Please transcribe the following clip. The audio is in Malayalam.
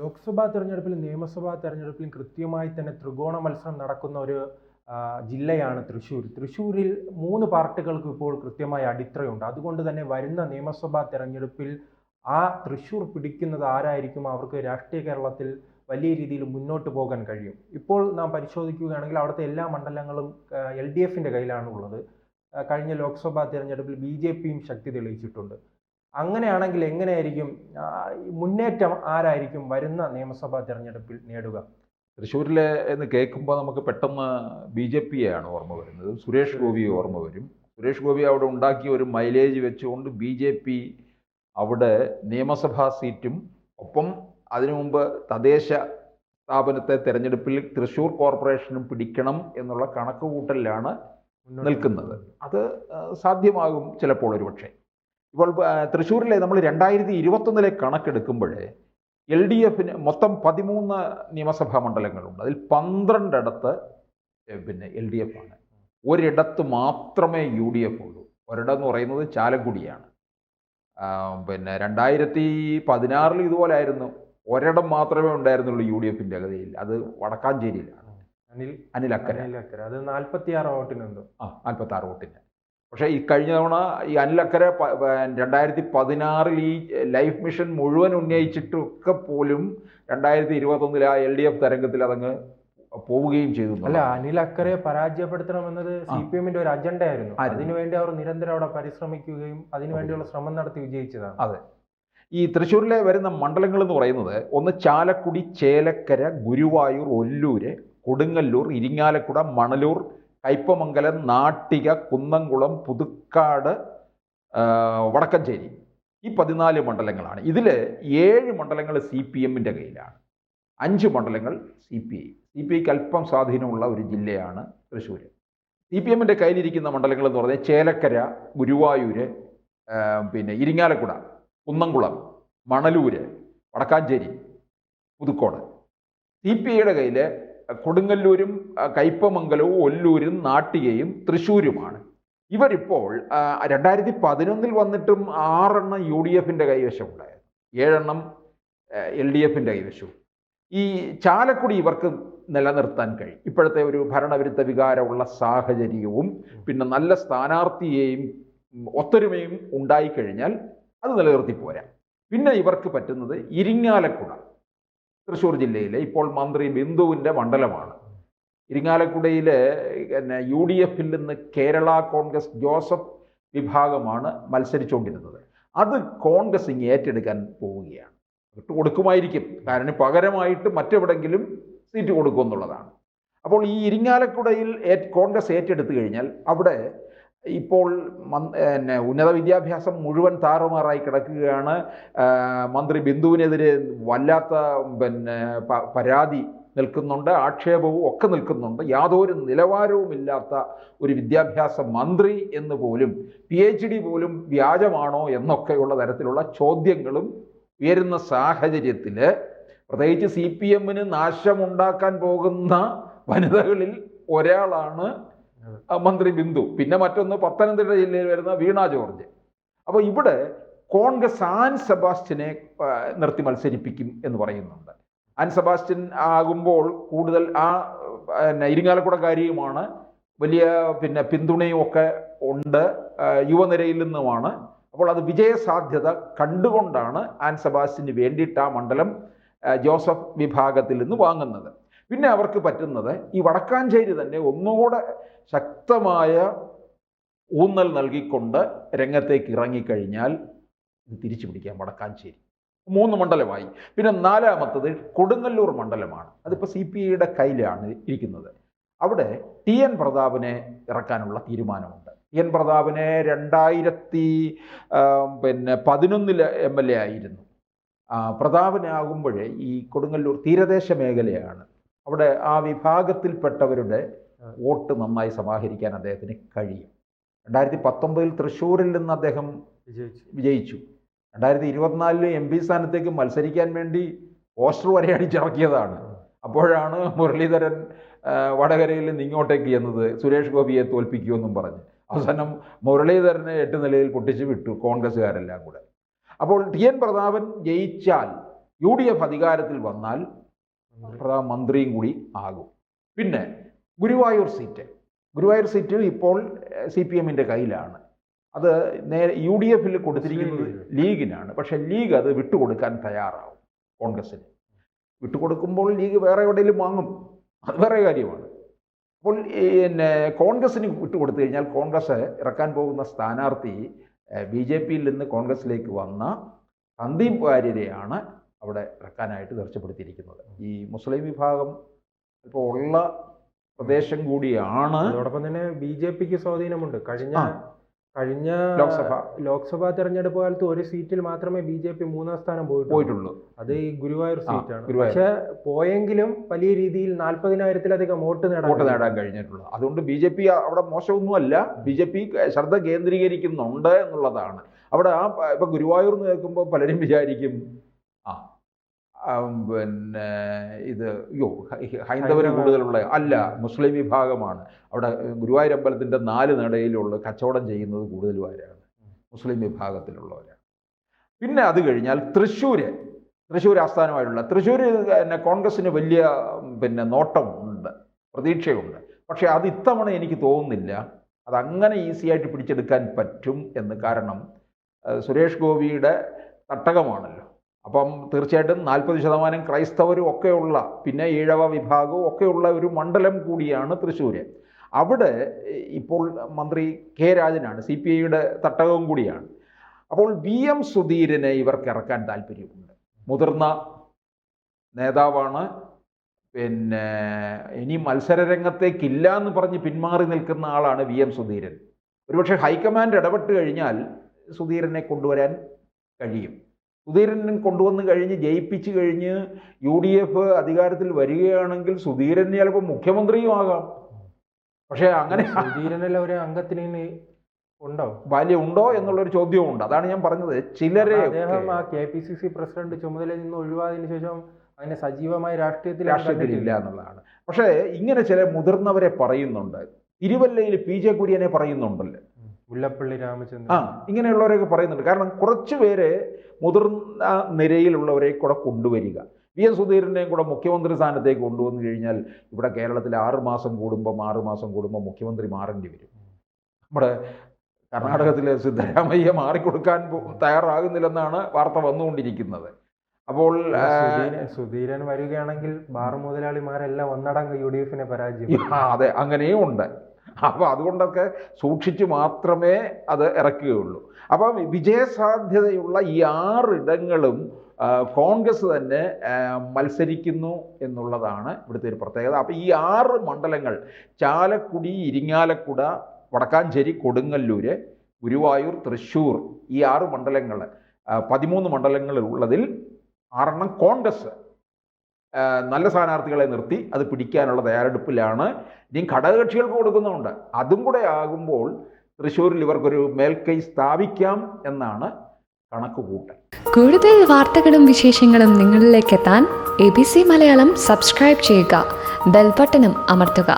ലോക്സഭാ തെരഞ്ഞെടുപ്പിലും നിയമസഭാ തെരഞ്ഞെടുപ്പിലും കൃത്യമായി തന്നെ ത്രികോണ മത്സരം നടക്കുന്ന ഒരു ജില്ലയാണ് തൃശ്ശൂർ. തൃശ്ശൂരിൽ 3 പാർട്ടികൾക്ക് ഇപ്പോൾ കൃത്യമായ അടിത്തറയുണ്ട്. അതുകൊണ്ട് തന്നെ വരുന്ന നിയമസഭാ തെരഞ്ഞെടുപ്പിൽ ആ തൃശ്ശൂർ പിടിക്കുന്നത് ആരായിരിക്കും അവർക്ക് രാഷ്ട്രീയ കേരളത്തിൽ വലിയ രീതിയിൽ മുന്നോട്ട് പോകാൻ കഴിയും. ഇപ്പോൾ നാം പരിശോധിക്കുകയാണെങ്കിൽ അവിടുത്തെ എല്ലാ മണ്ഡലങ്ങളും LDFിൻ്റെ കയ്യിലാണ് ഉള്ളത്. കഴിഞ്ഞ ലോക്സഭാ തെരഞ്ഞെടുപ്പിൽ BJPയും ശക്തി തെളിയിച്ചിട്ടുണ്ട്. അങ്ങനെയാണെങ്കിൽ എങ്ങനെയായിരിക്കും മുന്നേറ്റം ആരായിരിക്കും വരുന്ന നിയമസഭാ തെരഞ്ഞെടുപ്പിൽ നേടുക? തൃശ്ശൂരിലെ എന്ന് കേൾക്കുമ്പോൾ നമുക്ക് പെട്ടെന്ന് BJPയെയാണ് ഓർമ്മ വരുന്നത്. സുരേഷ് ഗോപിയെ ഓർമ്മ വരും. സുരേഷ് ഗോപി അവിടെ ഉണ്ടാക്കിയ ഒരു മൈലേജ് വെച്ചുകൊണ്ട് BJP അവിടെ നിയമസഭാ സീറ്റും ഒപ്പം അതിനു മുമ്പ് തദ്ദേശ സ്ഥാപനത്തെ തെരഞ്ഞെടുപ്പിൽ തൃശ്ശൂർ കോർപ്പറേഷനും പിടിക്കണം എന്നുള്ള കണക്കുകൂട്ടലിലാണ് നിൽക്കുന്നത്. അത് സാധ്യമാകും ചിലപ്പോൾ ഒരുപക്ഷെ. ഇപ്പോൾ തൃശ്ശൂരിലെ നമ്മൾ 2021 കണക്കെടുക്കുമ്പോഴേ LDFന് മൊത്തം 13 നിയമസഭാ മണ്ഡലങ്ങളുണ്ട്. അതിൽ 12 LDF ആണ്. ഒരിടത്ത് മാത്രമേ UDF ഉള്ളൂ. ഒരിടം എന്ന് പറയുന്നത് ചാലക്കുടിയാണ്. 2016 ഇതുപോലെ ആയിരുന്നു. ഒരിടം മാത്രമേ ഉണ്ടായിരുന്നുള്ളൂ UDFന്റെ ഗതിയിൽ. അത് വടക്കാഞ്ചേരിയിലാണ്. അനിൽ അക്കര. അത് 46 വോട്ടിനുണ്ട്. 46 വോട്ടിന്. പക്ഷേ ഈ കഴിഞ്ഞ തവണ ഈ അനിൽ അക്കര 2016 ഈ ലൈഫ് മിഷൻ മുഴുവൻ ഉന്നയിച്ചിട്ടൊക്കെ പോലും 2021 ആ LDF തരംഗത്തിൽ അതങ്ങ് പോവുകയും ചെയ്തു. അല്ല, അനിൽ അക്കരെ പരാജയപ്പെടുത്തണമെന്നത് CPMന്റെ ഒരു അജണ്ട ആയിരുന്നു. അതിനുവേണ്ടി അവർ നിരന്തരം അവിടെ പരിശ്രമിക്കുകയും അതിനുവേണ്ടിയുള്ള ശ്രമം നടത്തി വിജയിച്ചതാണ്. അതെ. ഈ തൃശ്ശൂരിലെ വരുന്ന മണ്ഡലങ്ങൾ എന്ന് പറയുന്നത് ഒന്ന് ചാലക്കുടി, ചേലക്കര, ഗുരുവായൂർ, ഒല്ലൂര്, കൊടുങ്ങല്ലൂർ, ഇരിങ്ങാലക്കുട, മണലൂർ, കയ്പമംഗലം, നാട്ടിക, കുന്നംകുളം, പുതുക്കാട്, വടക്കഞ്ചേരി. ഈ 14 മണ്ഡലങ്ങളാണ്. ഇതിൽ 7 മണ്ഡലങ്ങൾ CPMന്റെ കയ്യിലാണ്, 5 മണ്ഡലങ്ങൾ CPI. CPIക്ക് അല്പം സ്വാധീനമുള്ള ഒരു ജില്ലയാണ് തൃശ്ശൂർ. CPMന്റെ കയ്യിലിരിക്കുന്ന മണ്ഡലങ്ങൾ എന്ന് പറഞ്ഞാൽ ചേലക്കര, ഗുരുവായൂര്, ഇരിങ്ങാലക്കുട, കുന്നംകുളം, മണലൂര്, വടക്കാഞ്ചേരി, പുതുക്കോട്. CPIയുടെ കയ്യിൽ കൊടുങ്ങല്ലൂരും കയ്പമംഗലവും ഒല്ലൂരും നാട്ടികയും തൃശ്ശൂരുമാണ്. ഇവരിപ്പോൾ 2011 വന്നിട്ടും 6 UDFന്റെ കൈവശമുണ്ടായിരുന്നു, 7 LDFന്റെ കൈവശവും. ഈ ചാലക്കുടി ഇവർക്ക് നിലനിർത്താൻ കഴിയും. ഇപ്പോഴത്തെ ഒരു ഭരണവിരുദ്ധ വികാരമുള്ള സാഹചര്യവും പിന്നെ നല്ല സ്ഥാനാർത്ഥിയെയും ഒത്തൊരുമയും ഉണ്ടായിക്കഴിഞ്ഞാൽ അത് നിലനിർത്തി പോരാ. പിന്നെ ഇവർക്ക് പറ്റുന്നത് ഇരിങ്ങാലക്കുട, തൃശ്ശൂർ ജില്ലയിലെ ഇപ്പോൾ മന്ത്രി ബിന്ദുവിൻ്റെ മണ്ഡലമാണ്. ഇരിങ്ങാലക്കുടയിലെ UDFിൽ നിന്ന് കേരള കോൺഗ്രസ് ജോസഫ് വിഭാഗമാണ് മത്സരിച്ചുകൊണ്ടിരുന്നത്. അത് കോൺഗ്രസ് ഇങ്ങ് ഏറ്റെടുക്കാൻ പോവുകയാണ്. ഇട്ട് കൊടുക്കുമായിരിക്കും, കാരണം പകരമായിട്ട് മറ്റെവിടെങ്കിലും സീറ്റ് കൊടുക്കുമെന്നുള്ളതാണ്. അപ്പോൾ ഈ ഇരിങ്ങാലക്കുടയിൽ കോൺഗ്രസ് ഏറ്റെടുത്തു കഴിഞ്ഞാൽ അവിടെ ഇപ്പോൾ ഉന്നത വിദ്യാഭ്യാസം മുഴുവൻ താറുമാറായി കിടക്കുകയാണ്. മന്ത്രി ബിന്ദുവിനെതിരെ വല്ലാത്ത പരാതി നിൽക്കുന്നുണ്ട്, ആക്ഷേപവും ഒക്കെ നിൽക്കുന്നുണ്ട്. യാതൊരു നിലവാരവുമില്ലാത്ത ഒരു വിദ്യാഭ്യാസ മന്ത്രി എന്ന് പോലും, PhD പോലും വ്യാജമാണോ എന്നൊക്കെയുള്ള തരത്തിലുള്ള ചോദ്യങ്ങളും ഉയരുന്ന സാഹചര്യത്തിൽ പ്രത്യേകിച്ച് CPMന് നാശമുണ്ടാക്കാൻ പോകുന്ന വനിതകളിൽ ഒരാളാണ് മന്ത്രി ബിന്ദു. പിന്നെ മറ്റൊന്ന് പത്തനംതിട്ട ജില്ലയിൽ വരുന്ന വീണ ജോർജ്. അപ്പോൾ ഇവിടെ കോൺഗ്രസ് ആൻ സെബാസ്റ്റ്യനെ നിർത്തി മത്സരിപ്പിക്കും എന്ന് പറയുന്നുണ്ട്. ആൻ സെബാസ്റ്റ്യൻ ആകുമ്പോൾ കൂടുതൽ ഇരിങ്ങാലക്കുടക്കാരിയുമാണ്, വലിയ പിന്തുണയും ഒക്കെ ഉണ്ട് യുവനിരയിൽ നിന്നുമാണ്. അപ്പോൾ അത് വിജയസാധ്യത കണ്ടുകൊണ്ടാണ് ആൻ സെബാസ്റ്റ്യന് വേണ്ടിയിട്ട് ആ മണ്ഡലം ജോസഫ് വിഭാഗത്തിൽ നിന്ന് വാങ്ങുന്നത്. പിന്നെ അവർക്ക് പറ്റുന്നത് ഈ വടക്കാഞ്ചേരി തന്നെ ഒന്നുകൂടെ ശക്തമായ ഊന്നൽ നൽകിക്കൊണ്ട് രംഗത്തേക്ക് ഇറങ്ങിക്കഴിഞ്ഞാൽ ഇത് തിരിച്ചു പിടിക്കാം വടക്കാഞ്ചേരി. 3 മണ്ഡലമായി. പിന്നെ 4ാമത്തത് കൊടുങ്ങല്ലൂർ മണ്ഡലമാണ്. അതിപ്പോൾ CPIയുടെ കയ്യിലാണ് ഇരിക്കുന്നത്. അവിടെ TN പ്രതാപനെ ഇറക്കാനുള്ള തീരുമാനമുണ്ട്. TN പ്രതാപനെ 2011 MLA ആയിരുന്നു. പ്രതാപനാകുമ്പോഴേ ഈ കൊടുങ്ങല്ലൂർ തീരദേശ മേഖലയാണ്. അവിടെ ആ വിഭാഗത്തിൽപ്പെട്ടവരുടെ വോട്ട് നന്നായി സമാഹരിക്കാൻ അദ്ദേഹത്തിന് കഴിയും. 2019 തൃശ്ശൂരിൽ നിന്ന് അദ്ദേഹം വിജയിച്ചു. 2024 MP സ്ഥാനത്തേക്ക് മത്സരിക്കാൻ വേണ്ടി പോസ്റ്റർ വരെ അടിച്ചിറക്കിയതാണ്. അപ്പോഴാണ് മുരളീധരൻ വടകരയിൽ നിന്ന് ഇങ്ങോട്ടേക്ക് ചെന്നത് സുരേഷ് ഗോപിയെ തോൽപ്പിക്കുമെന്നും പറഞ്ഞ്. അവസാനം മുരളീധരനെ 8 നിലയിൽ പൊട്ടിച്ച് വിട്ടു കോൺഗ്രസ്സുകാരെല്ലാം കൂടെ. അപ്പോൾ TN പ്രതാപൻ ജയിച്ചാൽ UDF അധികാരത്തിൽ വന്നാൽ പ്രധാനമന്ത്രിയും കൂടി ആകും. പിന്നെ ഗുരുവായൂർ സീറ്റ് ഇപ്പോൾ CPM-ന്റെ കയ്യിലാണ്. അത് നേരെ UDF-ൽ കൊടുത്തിരിക്കുന്നത് ലീഗിനാണ്. പക്ഷേ ലീഗ് അത് വിട്ടുകൊടുക്കാൻ തയ്യാറാവും കോൺഗ്രസിന്. വിട്ടുകൊടുക്കുമ്പോൾ ലീഗ് വേറെ എവിടെയെങ്കിലും വാങ്ങും, അത് വേറെ കാര്യമാണ്. അപ്പോൾ പിന്നെ കോൺഗ്രസിന് വിട്ടുകൊടുത്തു കഴിഞ്ഞാൽ കോൺഗ്രസ് ഇറക്കാൻ പോകുന്ന സ്ഥാനാർത്ഥി BJP-യിൽ നിന്ന് കോൺഗ്രസിലേക്ക് വന്ന സന്ദീപ് വാര്യരെയാണ് അവിടെ ഇറക്കാനായിട്ട് തീർച്ചപ്പെടുത്തിയിരിക്കുന്നത്. ഈ മുസ്ലിം വിഭാഗം ഇപ്പോൾ ഉള്ള പ്രദേശം കൂടിയാണ്. അതോടൊപ്പം തന്നെ BJP-ക്ക് സ്വാധീനമുണ്ട്. കഴിഞ്ഞ ലോക്സഭാ തെരഞ്ഞെടുപ്പ് കാലത്ത് ഒരു സീറ്റിൽ മാത്രമേ BJP 3ാം സ്ഥാനം പോയിട്ടുള്ളൂ. അത് ഈ ഗുരുവായൂർ സീറ്റാണ്. പക്ഷെ പോയെങ്കിലും വലിയ രീതിയിൽ 40,000-ത്തിലധികം വോട്ട് നേടാൻ കഴിഞ്ഞിട്ടുള്ളൂ. അതുകൊണ്ട് BJP അവിടെ മോശമൊന്നുമല്ല. BJP ശ്രദ്ധ കേന്ദ്രീകരിക്കുന്നുണ്ട് എന്നുള്ളതാണ്. അവിടെ ഇപ്പൊ ഗുരുവായൂർ എന്ന് കേൾക്കുമ്പോൾ പലരും വിചാരിക്കും പിന്നെ ഇത് ഹൈന്ദവർ കൂടുതലുള്ള അല്ല, മുസ്ലിം വിഭാഗമാണ്. അവിടെ ഗുരുവായൂർ അമ്പലത്തിൻ്റെ 4 നടയിലുള്ള കച്ചവടം ചെയ്യുന്നത് കൂടുതലും ആരാണ്? മുസ്ലിം വിഭാഗത്തിലുള്ളവരാണ്. പിന്നെ അത് കഴിഞ്ഞാൽ തൃശ്ശൂർ ആസ്ഥാനമായിട്ടുള്ള തൃശ്ശൂർ കോൺഗ്രസ്സിന് വലിയ നോട്ടമുണ്ട്, പ്രതീക്ഷയുണ്ട്. പക്ഷേ അത് ഇത്തവണ എനിക്ക് തോന്നുന്നില്ല അതങ്ങനെ ഈസിയായിട്ട് പിടിച്ചെടുക്കാൻ പറ്റും എന്ന്. കാരണം സുരേഷ് ഗോപിയുടെ തട്ടകമാണല്ലോ. അപ്പം തീർച്ചയായിട്ടും 40% ക്രൈസ്തവരും ഒക്കെയുള്ള, പിന്നെ ഈഴവ വിഭാഗവും ഒക്കെയുള്ള ഒരു മണ്ഡലം കൂടിയാണ് തൃശ്ശൂർ. അവിടെ ഇപ്പോൾ മന്ത്രി കെ രാജനാണ്, CPI-യുടെ തട്ടകവും കൂടിയാണ്. അപ്പോൾ VM സുധീരനെ ഇവർക്ക് ഇറക്കാൻ താല്പര്യമുണ്ട്. മുതിർന്ന നേതാവാണ്. പിന്നെ ഇനി മത്സരരംഗത്തേക്കില്ല എന്ന് പറഞ്ഞ് പിന്മാറി നിൽക്കുന്ന ആളാണ് VM സുധീരൻ. ഒരുപക്ഷെ ഹൈക്കമാൻഡ് ഇടപെട്ട് കഴിഞ്ഞാൽ സുധീരനെ കൊണ്ടുവരാൻ കഴിയും. സുധീരനെ കൊണ്ടുവന്ന് കഴിഞ്ഞ് ജയിപ്പിച്ച് കഴിഞ്ഞ് UDF അധികാരത്തിൽ വരികയാണെങ്കിൽ സുധീരൻ ചിലപ്പോൾ മുഖ്യമന്ത്രിയും ആകാം. പക്ഷേ അങ്ങനെ സുധീരനല്ല ഒരു അംഗത്തിന് ഉണ്ടോ എന്നുള്ളൊരു ചോദ്യമുണ്ട്. അതാണ് ഞാൻ പറഞ്ഞത്. ചിലരെ അദ്ദേഹം KPCC പ്രസിഡന്റ് ചുമതലയിൽ നിന്ന് ഒഴിവായതിനു ശേഷം അങ്ങനെ സജീവമായ രാഷ്ട്രീയത്തിലില്ല എന്നുള്ളതാണ്. പക്ഷേ ഇങ്ങനെ ചില മുതിർന്നവരെ പറയുന്നുണ്ട്. തിരുവല്ലയിൽ PJ കുര്യനെ പറയുന്നുണ്ടല്ലോ, മുല്ലപ്പള്ളി രാമചന്ദ്രൻ, ഇങ്ങനെയുള്ളവരൊക്കെ പറയുന്നുണ്ട്. കാരണം കുറച്ച് പേര് മുതിർന്ന നിരയിലുള്ളവരെ കൂടെ കൊണ്ടുവരിക. VM സുധീരനെയും കൂടെ മുഖ്യമന്ത്രി സ്ഥാനത്തേക്ക് കൊണ്ടുവന്നു കഴിഞ്ഞാൽ ഇവിടെ കേരളത്തിൽ 6 മാസം കൂടുമ്പോൾ മുഖ്യമന്ത്രി മാറേണ്ടി വരും. നമ്മുടെ കർണാടകത്തിലെ സിദ്ധരാമയ്യ മാറിക്കൊടുക്കാൻ തയ്യാറാകുന്നില്ലെന്നാണ് വാർത്ത വന്നുകൊണ്ടിരിക്കുന്നത്. അപ്പോൾ സുധീരൻ വരികയാണെങ്കിൽ ബാർ മുതലാളിമാരെല്ലാം ഒന്നടങ്കം UDF-നെ പരാജയം. അതെ, അങ്ങനെയും ഉണ്ട്. അപ്പോൾ അതുകൊണ്ടൊക്കെ സൂക്ഷിച്ച് മാത്രമേ അത് ഇറക്കുകയുള്ളൂ. അപ്പം വിജയസാധ്യതയുള്ള ഈ 6 ഇടങ്ങളും കോൺഗ്രസ് തന്നെ മത്സരിക്കുന്നു എന്നുള്ളതാണ് ഇവിടുത്തെ ഒരു പ്രത്യേകത. അപ്പോൾ ഈ 6 മണ്ഡലങ്ങൾ ചാലക്കുടി, ഇരിങ്ങാലക്കുട, വടക്കാഞ്ചേരി, കൊടുങ്ങല്ലൂര്, ഗുരുവായൂർ, തൃശ്ശൂർ, ഈ 6 മണ്ഡലങ്ങൾ 13 മണ്ഡലങ്ങളുള്ളതിൽ 6 കോൺഗ്രസ് നല്ല സ്ഥാനാർത്ഥികളെ നിർത്തി അത് പിടിക്കാനുള്ള തയ്യാറെടുപ്പിലാണ്. ഇനിയും ഘടകകക്ഷികൾക്ക് കൊടുക്കുന്നുണ്ട്. അതും കൂടെ ആകുമ്പോൾ തൃശ്ശൂരിൽ ഇവർക്കൊരു മേൽക്കൈ സ്ഥാപിക്കാം എന്നാണ് കണക്കുകൂട്ടൽ. കൂടുതൽ വാർത്തകളും വിശേഷങ്ങളും നിങ്ങളിലേക്ക് എത്താൻ ABC മലയാളം സബ്സ്ക്രൈബ് ചെയ്യുക, ബെൽബട്ടനും അമർത്തുക.